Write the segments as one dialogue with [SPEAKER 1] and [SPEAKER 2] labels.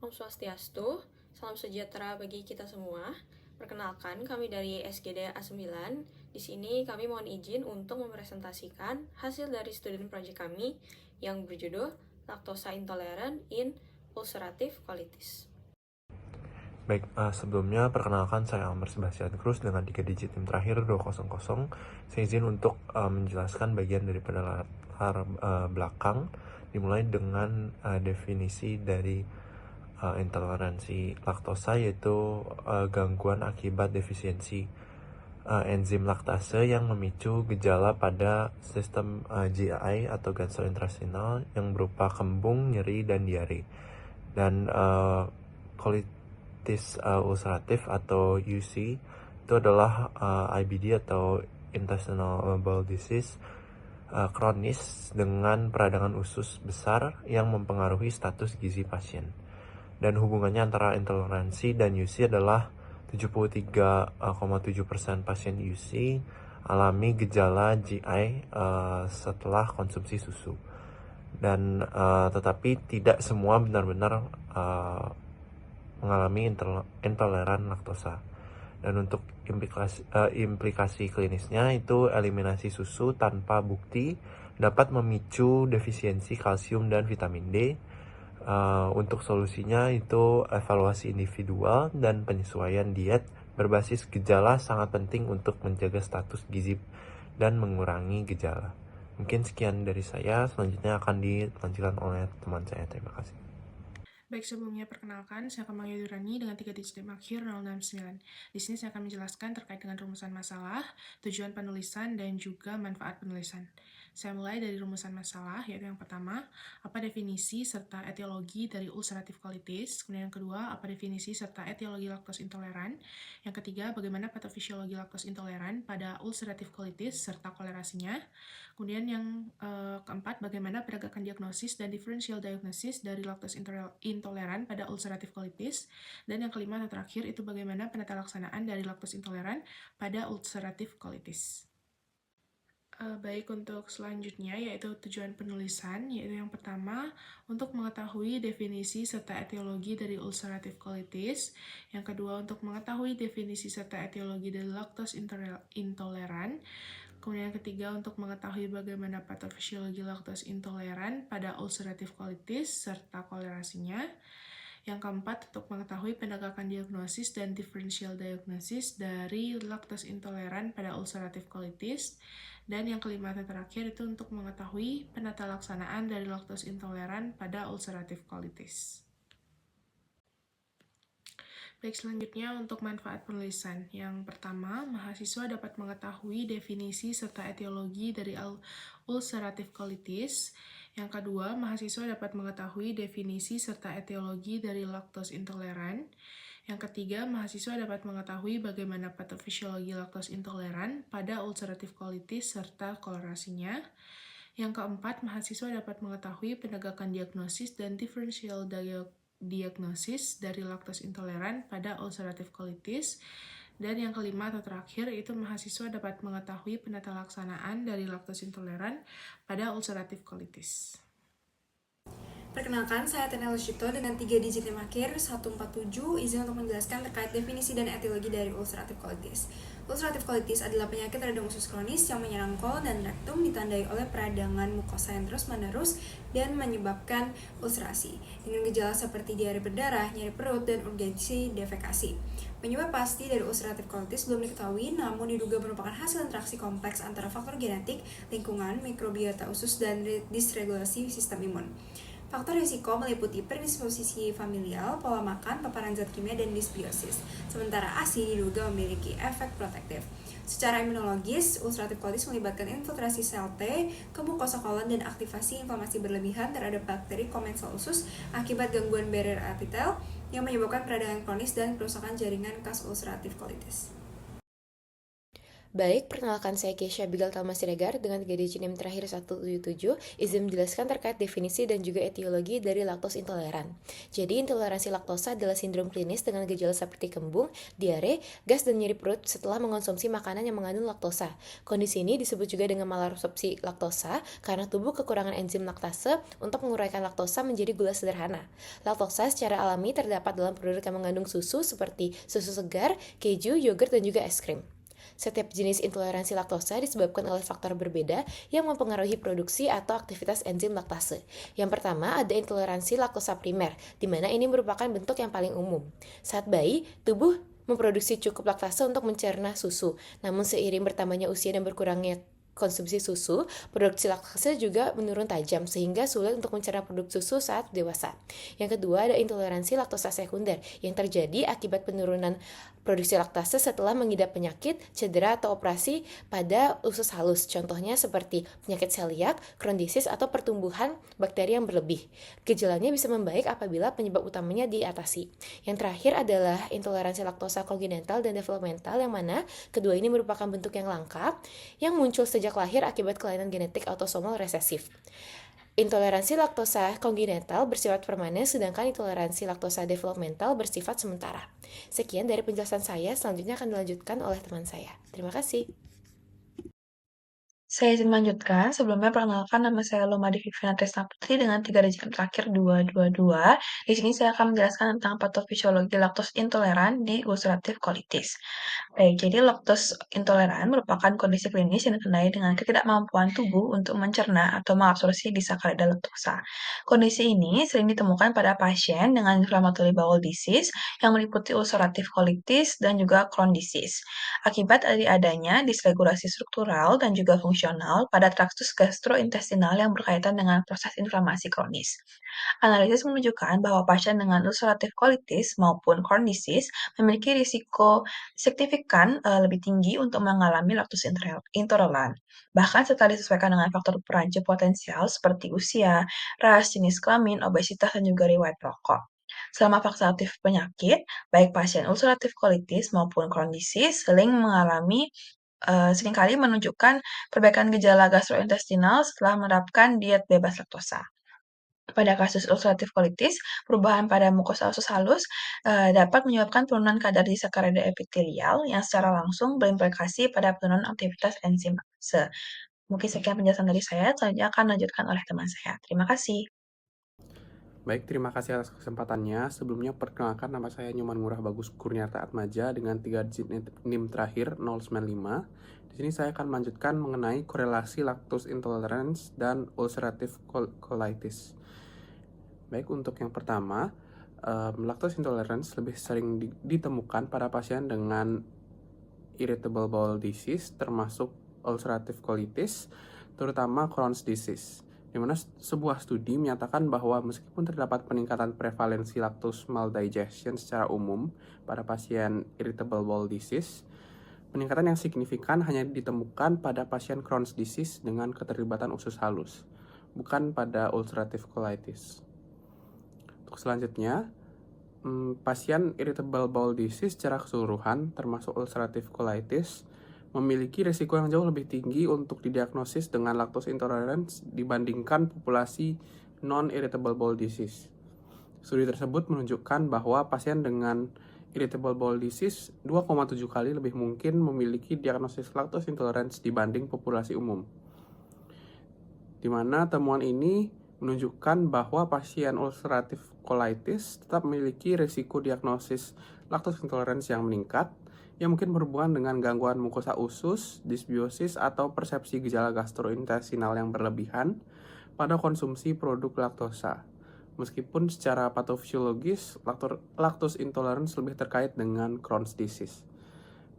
[SPEAKER 1] Om Swastiastu, salam sejahtera bagi kita semua. Perkenalkan, kami dari SGD A9. Di sini kami mohon izin untuk mempresentasikan hasil dari student project kami yang berjudul Lactosa Intolerant in Ulcerative Colitis.
[SPEAKER 2] Baik, sebelumnya perkenalkan saya Amr Sebastian Cruz dengan 3 digit tim terakhir 200. Saya izin untuk menjelaskan bagian daripada latar belakang, dimulai dengan definisi dari intoleransi laktosa, yaitu gangguan akibat defisiensi enzim laktase yang memicu gejala pada sistem GI atau gastrointestinal yang berupa kembung, nyeri, dan diare. Dan colitis ulceratif atau UC itu adalah IBD atau intestinal bowel disease kronis dengan peradangan usus besar yang mempengaruhi status gizi pasien. Dan hubungannya antara intoleransi dan UC adalah 73,7% pasien UC alami gejala GI setelah konsumsi susu. Dan tetapi tidak semua benar-benar mengalami intoleran laktosa. Dan untuk implikasi klinisnya itu eliminasi susu tanpa bukti dapat memicu defisiensi kalsium dan vitamin D. Untuk solusinya itu evaluasi individual dan penyesuaian diet berbasis gejala sangat penting untuk menjaga status gizi dan mengurangi gejala. Mungkin sekian dari saya, selanjutnya akan dilanjutkan oleh teman saya. Terima kasih.
[SPEAKER 3] Baik, sebelumnya perkenalkan, saya Kamal Yudhirani dengan 3 digit akhir 069. Di sini saya akan menjelaskan terkait dengan rumusan masalah, tujuan penulisan, dan juga manfaat penulisan. Saya mulai dari rumusan masalah, yaitu yang pertama, apa definisi serta etiologi dari ulcerative colitis. Kemudian yang kedua, apa definisi serta etiologi laktos intoleran. Yang ketiga, bagaimana patofisiologi laktos intoleran pada ulcerative colitis serta kolerasinya. Kemudian yang keempat, bagaimana penegakan diagnosis dan differential diagnosis dari laktos intoleran pada ulcerative colitis. Dan yang kelima atau terakhir itu bagaimana penata laksanaan dari laktos intoleran pada ulcerative colitis. Baik, untuk selanjutnya yaitu tujuan penulisan, yaitu yang pertama untuk mengetahui definisi serta etiologi dari ulcerative colitis, yang kedua untuk mengetahui definisi serta etiologi dari laktos intoleran, kemudian yang ketiga untuk mengetahui bagaimana patofisiologi laktos intoleran pada ulcerative colitis serta kolerasinya. Yang keempat, untuk mengetahui penegakan diagnosis dan differential diagnosis dari laktos intoleran pada ulcerative colitis. Dan yang kelima dan terakhir itu untuk mengetahui penata laksanaan dari laktos intoleran pada ulcerative colitis. Baik, selanjutnya untuk manfaat penulisan. Yang pertama, mahasiswa dapat mengetahui definisi serta etiologi dari ulcerative colitis. Yang kedua, mahasiswa dapat mengetahui definisi serta etiologi dari laktos intoleran. Yang ketiga, mahasiswa dapat mengetahui bagaimana patofisiologi laktos intoleran pada ulcerative colitis serta kolerasinya. Yang keempat, mahasiswa dapat mengetahui penegakan diagnosis dan differential diagnosis dari laktos intoleran pada ulcerative colitis. Dan yang kelima atau terakhir itu mahasiswa dapat mengetahui penata laksanaan dari laktos intoleran pada ulcerative colitis.
[SPEAKER 4] Perkenalkan, saya Tenel Shito dengan 3 digit akhir 147, izin untuk menjelaskan terkait definisi dan etiologi dari ulcerative colitis. Ulcerative colitis adalah penyakit radang usus kronis yang menyerang kolon dan rektum, ditandai oleh peradangan mukosa yang terus-menerus dan menyebabkan ulcerasi, dengan gejala seperti diare berdarah, nyeri perut, dan urgensi defekasi. Penyebab pasti dari ulcerative colitis belum diketahui, namun diduga merupakan hasil interaksi kompleks antara faktor genetik, lingkungan, mikrobiota usus, dan disregulasi sistem imun. Faktor risiko meliputi predisposisi familial, pola makan, paparan zat kimia, dan dysbiosis. Sementara ASI diduga memiliki efek protektif. Secara imunologis, ulcerative colitis melibatkan infiltrasi sel T ke mukosa kolon dan aktivasi inflamasi berlebihan terhadap bakteri komensal usus akibat gangguan barrier epitel yang menyebabkan peradangan kronis dan kerusakan jaringan kas ulcerative colitis.
[SPEAKER 5] Baik, perkenalkan saya Keisha Abigail Thalma Siregar dengan 3 digit NIM terakhir 177, izin menjelaskan terkait definisi dan juga etiologi dari laktos intoleran. Jadi, intoleransi laktosa adalah sindrom klinis dengan gejala seperti kembung, diare, gas, dan nyeri perut setelah mengonsumsi makanan yang mengandung laktosa. Kondisi ini disebut juga dengan malabsorpsi laktosa karena tubuh kekurangan enzim laktase untuk menguraikan laktosa menjadi gula sederhana. Laktosa secara alami terdapat dalam produk yang mengandung susu seperti susu segar, keju, yogurt, dan juga es krim. Setiap jenis intoleransi laktosa disebabkan oleh faktor berbeda yang mempengaruhi produksi atau aktivitas enzim laktase. Yang pertama ada intoleransi laktosa primer, di mana ini merupakan bentuk yang paling umum. Saat bayi, tubuh memproduksi cukup laktase untuk mencerna susu, namun seiring bertambahnya usia dan berkurangnya konsumsi susu, produksi laktase juga menurun tajam sehingga sulit untuk mencerna produk susu saat dewasa. Yang kedua ada intoleransi laktosa sekunder yang terjadi akibat penurunan produksi laktase setelah mengidap penyakit, cedera, atau operasi pada usus halus. Contohnya seperti penyakit celiak, Crohn disease, atau pertumbuhan bakteri yang berlebih. Gejalanya bisa membaik apabila penyebab utamanya diatasi. Yang terakhir adalah intoleransi laktosa kongenital dan developmental yang mana kedua ini merupakan bentuk yang langka yang muncul sejak lahir akibat kelainan genetik autosomal resesif. Intoleransi laktosa kongenital bersifat permanen, sedangkan intoleransi laktosa developmental bersifat sementara. Sekian dari penjelasan saya, selanjutnya akan dilanjutkan oleh teman saya. Terima kasih.
[SPEAKER 6] Saya izin melanjutkan. Sebelumnya perkenalkan nama saya Lomadi Viviana Trisna Putri dengan 3 digit terakhir 222. Di sini saya akan menjelaskan tentang patofisiologi laktos intoleran di ulcerative colitis. Baik, jadi laktos intoleran merupakan kondisi klinis yang ditandai dengan ketidakmampuan tubuh untuk mencerna atau mengabsorpsi disakarida laktosa. Kondisi ini sering ditemukan pada pasien dengan inflammatory bowel disease yang meliputi ulcerative colitis dan juga Crohn disease. Akibat dari adanya disregulasi struktural dan juga fungsional pada traktus gastrointestinal yang berkaitan dengan proses inflamasi kronis. Analisis menunjukkan bahwa pasien dengan ulcerative colitis maupun Crohn disease memiliki risiko signifikan lebih tinggi untuk mengalami laktos intoleran. Bahkan setelah disesuaikan dengan faktor perancang potensial seperti usia, ras, jenis kelamin, obesitas, dan juga riwayat rokok. Selama fase aktif penyakit, baik pasien ulcerative colitis maupun Crohn disease seringkali menunjukkan perbaikan gejala gastrointestinal setelah menerapkan diet bebas laktosa. Pada kasus ulcerative colitis, perubahan pada mukosa usus halus dapat menyebabkan penurunan kadar disakarida epitelial yang secara langsung berimplikasi pada penurunan aktivitas enzim laktase. Mungkin sekian penjelasan dari saya, selanjutnya akan dilanjutkan oleh teman saya. Terima kasih.
[SPEAKER 7] Baik, terima kasih atas kesempatannya. Sebelumnya perkenalkan nama saya Nyoman Murah Bagus Kurniarta Atmaja dengan 3 digit NIM terakhir 095. Di sini saya akan melanjutkan mengenai korelasi lactose intolerance dan ulcerative colitis. Baik, untuk yang pertama, lactose intolerance lebih sering ditemukan pada pasien dengan irritable bowel disease termasuk ulcerative colitis, terutama Crohn's disease, di mana sebuah studi menyatakan bahwa meskipun terdapat peningkatan prevalensi lactose maldigestion secara umum pada pasien irritable bowel disease, peningkatan yang signifikan hanya ditemukan pada pasien Crohn's disease dengan keterlibatan usus halus, bukan pada ulcerative colitis. Untuk selanjutnya, pasien irritable bowel disease secara keseluruhan, termasuk ulcerative colitis, memiliki risiko yang jauh lebih tinggi untuk didiagnosis dengan lactose intolerance dibandingkan populasi non-irritable bowel disease. Studi tersebut menunjukkan bahwa pasien dengan irritable bowel disease 2,7 kali lebih mungkin memiliki diagnosis lactose intolerance dibanding populasi umum. Di mana temuan ini menunjukkan bahwa pasien ulcerative colitis tetap memiliki risiko diagnosis lactose intolerance yang meningkat, yang mungkin berhubungan dengan gangguan mukosa usus, dysbiosis, atau persepsi gejala gastrointestinal yang berlebihan pada konsumsi produk laktosa. Meskipun secara patofisiologis, lactose intolerance lebih terkait dengan Crohn's disease.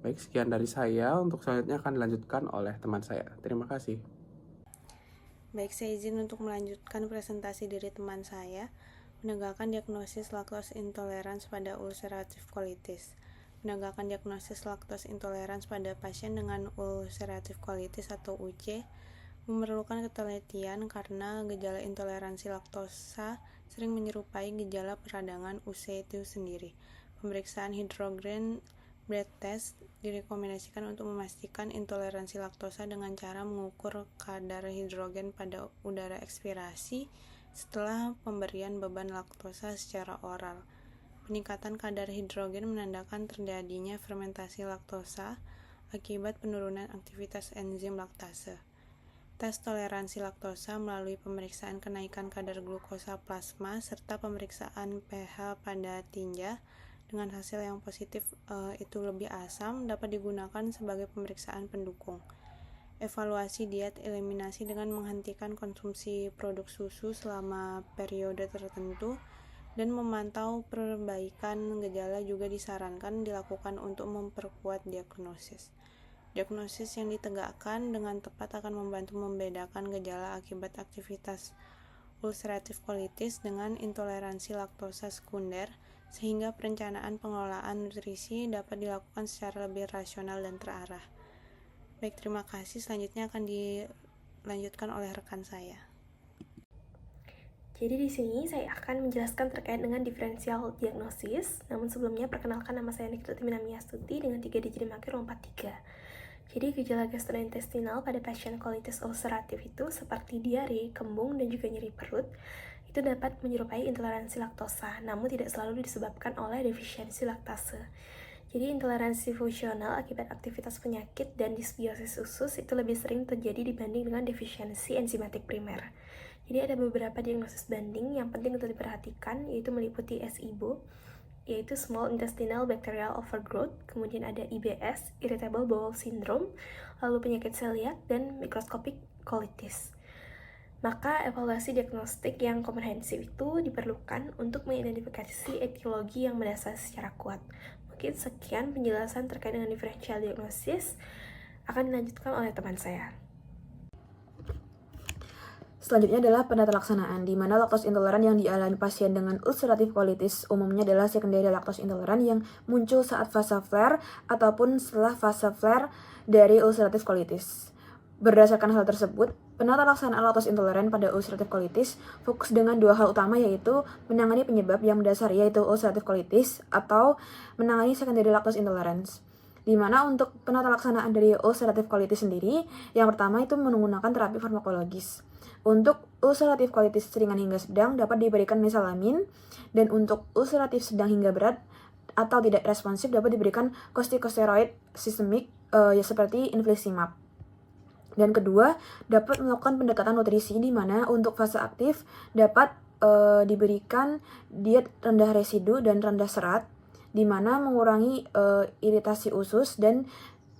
[SPEAKER 7] Baik, sekian dari saya. Untuk selanjutnya akan dilanjutkan oleh teman saya. Terima kasih.
[SPEAKER 8] Baik, saya izin untuk melanjutkan presentasi dari teman saya, menegakkan diagnosis lactose intolerance pada ulcerative colitis. Menegakkan diagnosis lactose intolerance pada pasien dengan ulcerative colitis atau UC memerlukan ketelitian karena gejala intoleransi laktosa sering menyerupai gejala peradangan UC itu sendiri. Pemeriksaan hidrogen Breath test direkomendasikan untuk memastikan intoleransi laktosa dengan cara mengukur kadar hidrogen pada udara ekspirasi setelah pemberian beban laktosa secara oral. Peningkatan kadar hidrogen menandakan terjadinya fermentasi laktosa akibat penurunan aktivitas enzim laktase. Tes toleransi laktosa melalui pemeriksaan kenaikan kadar glukosa plasma serta pemeriksaan pH pada tinja dengan hasil yang positif itu lebih asam dapat digunakan sebagai pemeriksaan pendukung. Evaluasi diet eliminasi dengan menghentikan konsumsi produk susu selama periode tertentu dan memantau perbaikan gejala juga disarankan dilakukan untuk memperkuat diagnosis. Diagnosis yang ditegakkan dengan tepat akan membantu membedakan gejala akibat aktivitas ulcerative colitis dengan intoleransi laktosa sekunder, sehingga perencanaan pengelolaan nutrisi dapat dilakukan secara lebih rasional dan terarah. Baik, terima kasih. Selanjutnya akan dilanjutkan oleh rekan saya.
[SPEAKER 9] Jadi di sini saya akan menjelaskan terkait dengan diferensial diagnosis. Namun sebelumnya perkenalkan, nama saya Nikita Timinami Astuti dengan 3 digit akhir 43. Jadi gejala gastrointestinal pada pasien colitis ulceratif itu seperti diare, kembung, dan juga nyeri perut. Itu dapat menyerupai intoleransi laktosa, namun tidak selalu disebabkan oleh defisiensi laktase. Jadi intoleransi fungsional akibat aktivitas penyakit dan disbiosis usus itu lebih sering terjadi dibanding dengan defisiensi enzimatik primer. Jadi ada beberapa diagnosis banding yang penting untuk diperhatikan, yaitu meliputi SIBO, yaitu Small Intestinal Bacterial Overgrowth, kemudian ada IBS, Irritable Bowel Syndrome, lalu penyakit celiak, dan mikroskopik colitis. Maka evaluasi diagnostik yang komprehensif itu diperlukan untuk mengidentifikasi etiologi yang mendasar secara kuat. Mungkin sekian penjelasan terkait dengan diferensial diagnosis, akan dilanjutkan oleh teman saya.
[SPEAKER 10] Selanjutnya adalah penata laksanaan, di mana laktos intoleran yang dialami pasien dengan ulcerative colitis umumnya adalah secondary laktos intoleran yang muncul saat fase flare ataupun setelah fase flare dari ulcerative colitis. Berdasarkan hal tersebut, penata laksanaan laktos intoleran pada ulcerative colitis fokus dengan dua hal utama, yaitu menangani penyebab yang mendasar yaitu ulcerative colitis atau menangani secondary lactose intolerance. Di mana untuk penata laksanaan dari ulcerative colitis sendiri, yang pertama itu menggunakan terapi farmakologis. Untuk ulcerative colitis ringan hingga sedang dapat diberikan mesalamin, dan untuk ulceratif sedang hingga berat atau tidak responsif dapat diberikan kortikosteroid sistemik seperti infliximab. Dan kedua, dapat melakukan pendekatan nutrisi, di mana untuk fase aktif dapat diberikan diet rendah residu dan rendah serat, di mana mengurangi iritasi usus dan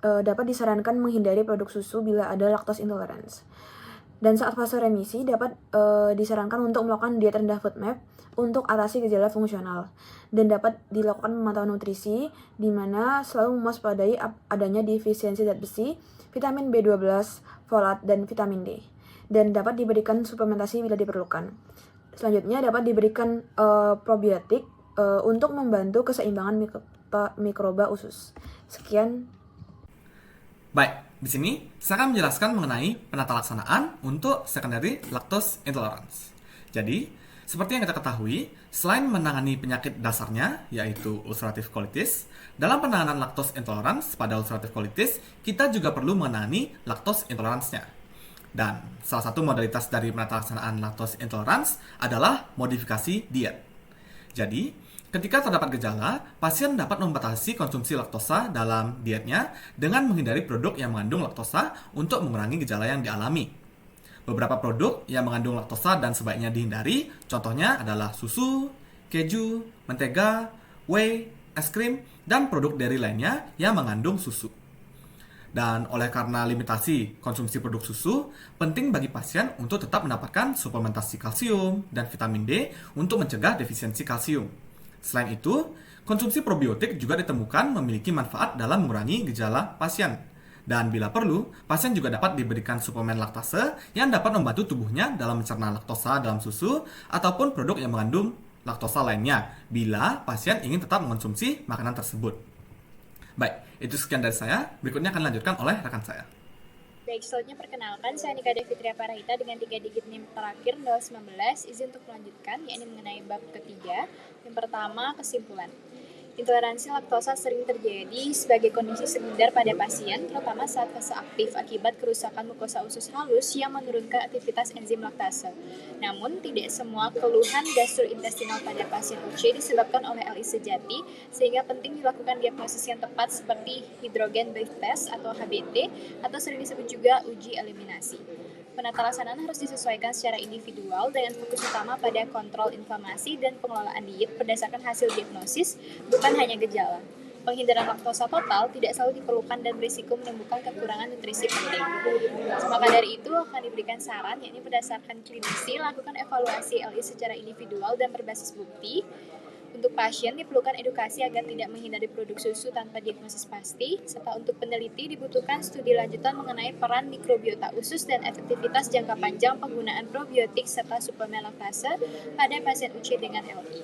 [SPEAKER 10] dapat disarankan menghindari produk susu bila ada lactose intolerance. Dan saat fase remisi dapat disarankan untuk melakukan diet rendah FODMAP untuk atasi gejala fungsional, dan dapat dilakukan pemantauan nutrisi, di mana selalu mewaspadai adanya defisiensi zat besi, vitamin B12, folat, dan vitamin D, dan dapat diberikan suplementasi bila diperlukan. Selanjutnya dapat diberikan probiotik untuk membantu keseimbangan mikroba usus. Sekian.
[SPEAKER 11] Baik, di sini saya akan menjelaskan mengenai penata laksanaan untuk secondary lactose intolerance. Jadi, seperti yang kita ketahui, selain menangani penyakit dasarnya, yaitu ulcerative colitis, dalam penanganan lactose intolerance pada ulcerative colitis, kita juga perlu menangani lactose intolerance-nya. Dan salah satu modalitas dari penata laksanaan lactose intolerance adalah modifikasi diet. Jadi, ketika terdapat gejala, pasien dapat membatasi konsumsi laktosa dalam dietnya dengan menghindari produk yang mengandung laktosa untuk mengurangi gejala yang dialami. Beberapa produk yang mengandung laktosa dan sebaiknya dihindari, contohnya adalah susu, keju, mentega, whey, es krim, dan produk dairy lainnya yang mengandung susu. Dan oleh karena limitasi konsumsi produk susu, penting bagi pasien untuk tetap mendapatkan suplementasi kalsium dan vitamin D untuk mencegah defisiensi kalsium. Selain itu, konsumsi probiotik juga ditemukan memiliki manfaat dalam mengurangi gejala pasien. Dan bila perlu, pasien juga dapat diberikan suplemen laktase yang dapat membantu tubuhnya dalam mencerna laktosa dalam susu ataupun produk yang mengandung laktosa lainnya bila pasien ingin tetap mengonsumsi makanan tersebut. Baik, itu sekian dari saya. Berikutnya akan dilanjutkan oleh rekan saya.
[SPEAKER 12] Baik, selanjutnya perkenalkan, saya Nika Devitria Parahita dengan 3 digit NIM terakhir 019. Izin untuk melanjutkan, yakni mengenai bab ketiga. Yang pertama, kesimpulan. Intoleransi laktosa sering terjadi sebagai kondisi sekunder pada pasien, terutama saat fase aktif akibat kerusakan mukosa usus halus yang menurunkan aktivitas enzim laktase. Namun, tidak semua keluhan gastrointestinal pada pasien UC disebabkan oleh LI sejati, sehingga penting dilakukan diagnosis yang tepat seperti hydrogen breath test atau HBT, atau sering disebut juga uji eliminasi. Penata laksanaan harus disesuaikan secara individual dengan fokus utama pada kontrol inflamasi dan pengelolaan diet berdasarkan hasil diagnosis, bukan hanya gejala. Penghindaran laktosa total tidak selalu diperlukan dan berisiko menimbulkan kekurangan nutrisi penting. Maka dari itu akan diberikan saran, yakni berdasarkan klinisi, lakukan evaluasi LI secara individual dan berbasis bukti. Untuk pasien diperlukan edukasi agar tidak menghindari produk susu tanpa diagnosis pasti, serta untuk peneliti dibutuhkan studi lanjutan mengenai peran mikrobiota usus dan efektivitas jangka panjang penggunaan probiotik serta suplemen laktase pada pasien UC dengan LI.